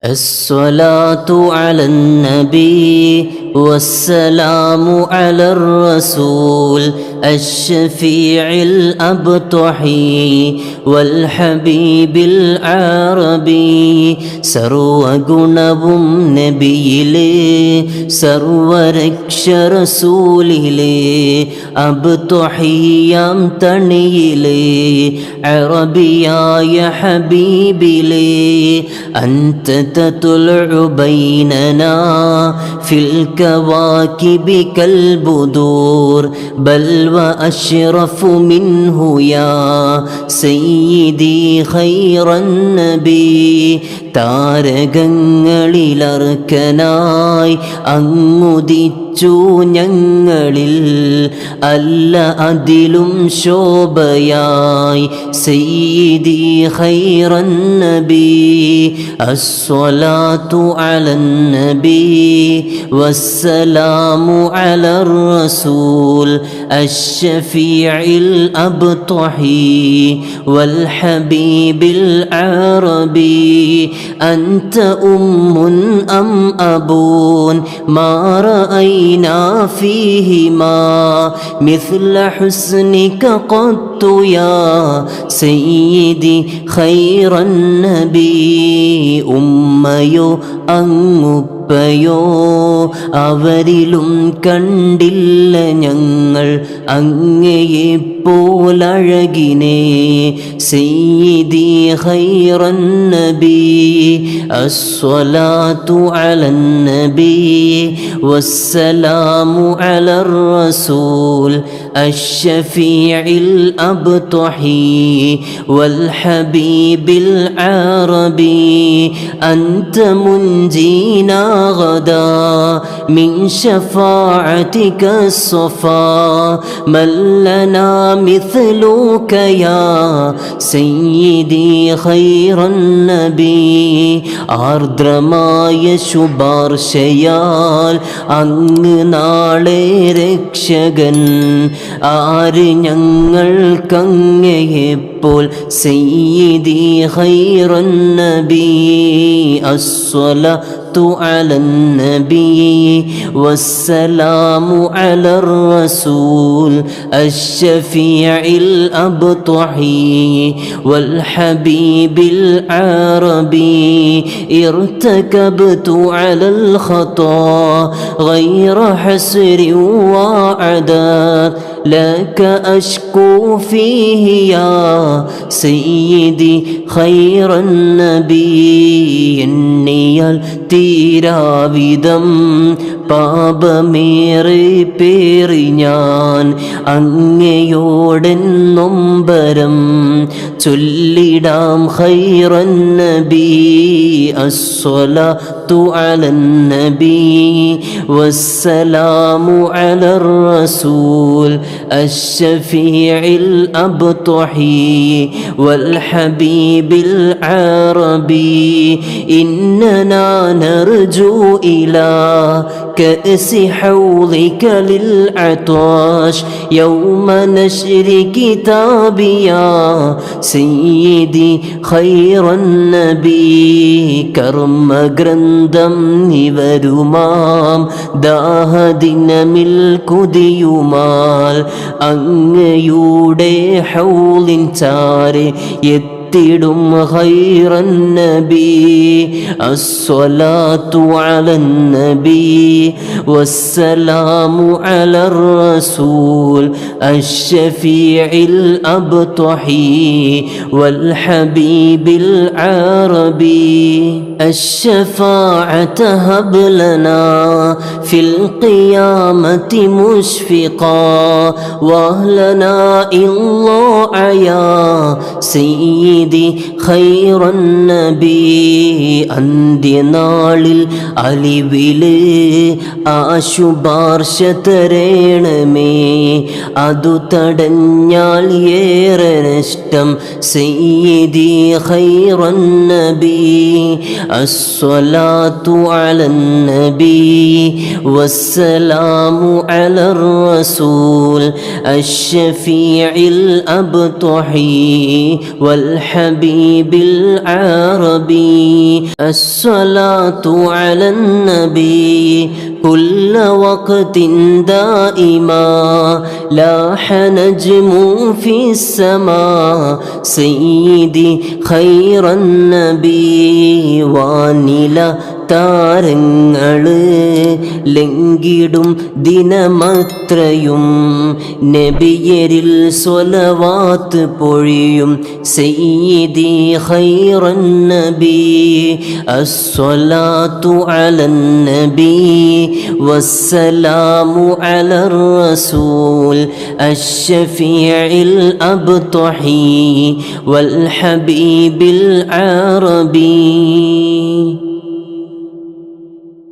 الصلاة على النبي والسلام على الرسول الشفيع الأبطحي والحبيب العربي സർവഗുണവും നബിയിലെ സർവരക്ഷ റസൂലിലെ അബ്തൊഹിയാം തണിയിലെ അറബിയായ ഹബീബിലെ അൻത تطلع بيننا في الكواكب كالبدور بل وأشرف منه يا سيدي خير النبي താരകങ്ങളിലർക്കനായി അങ്ങുദിച്ചു ഞങ്ങളിൽ അല്ല അതിലും ശോഭയായി സയ്യിദി ഖൈറൻ നബി അസ്സലാത്തു അലൻ നബി വസ്സലാമു അലർ റസൂൽ അശ്ശഫീഇൽ അബ്തഹി വൽ ഹബീബിൽ അറബി أنت أم أم أبون ما رأينا فيهما مثل حسنك قط يا سيدي خير النبي أميو അങ്ങുപ്പയോ അവരിലും കണ്ടില്ല ഞങ്ങൾ അങ്ങയെപ്പോലഴകിനെ സയ്യിദി ഖൈറൻ നബി അസ്സലാത്തു അലൻ നബി വസ്സലാമു അലർ റസൂൽ അശ്ശഫീഇൽ അബ്തഹി വൽ ഹബീബിൽ അറബി അൻത جينا غدا من شفاعتك الصفا من لنا مثلك يا سيدي خير النبي ആർദ്രമായ ശുപാർശയാൽ അങ്ങ് നാളെ രക്ഷകൻ ആര് ഞങ്ങൾക്കങ്ങയെപ്പോൾ സയ്യിദി ഖൈറൻ നബി الصلاة على النبي والسلام على الرسول الشفيع الأبطحي والحبيب العربي ارتكبت على الخطا غير حسر وعداد لك أشكو فيه يا سيدي خير النبي എണ്ണിയാൽ തീരാവിധം പാപമേറെ പേറി ഞാൻ അങ്ങയോടൻ നൊമ്പരം ചൊല്ലിടാം ഖൈറൻ നബി അസ്സലാത്തു അലൻ നബി വസ്സലാമു അലർ റസൂൽ അശ്ശഫീഇൽ അബ്തഹി വൽ ഹബീബിൽ അറബി ഇന്നനാ നർജു ഇലാ كأس حوضك للعطاش يوم نشر كتابي يا سيدي خير النبي كرم ഗ്രന്ഥം നിവരുമാം ദാഹദിനമിൽ കുതിയുമാൽ അങ്ങയുടെ ഹൗലിൻ ചാരെ ത്തിടും ഖൈറൻ നബി അസ്സലാത്തു അലൻ നബി വസ്സലാമു അലർ റസൂൽ അശ്ശഫീഇൽ അബ്തഹി വൽ ഹബീബിൽ അറബി الشفاعة هب لنا في القيامة مشفقا واهلنا الله يا سيدي خير النبي അന്ത്യനാളിൽ അലിവില് ആശുപാർശ തരേണമേ അതു തടഞ്ഞാൽ ഏറെ നഷ്ടം സയ്യിദി ഖൈറൻ നബി الصلاة على النبي والسلام على الرسول الشفيع الأبطحي والحبيب والحبيب العربي. الصلاة على النبي كل وقت دائما لاح نجم في السماء سيدي خير النبي. വാനില താരങ്ങള് ലംഘിടും ദിനമത്രയും നബിയരിൽ സ്വലവാത്ത് പൊഴിയും സയ്യിദി ഖൈറൻ നബി. അസ്സലാത്തു അലൻ നബി വസ്സലാമു അലർ റസൂൽ അശ്ശഫീഇൽ അബ്തഹി വൽ ഹബീബിൽ അറബി.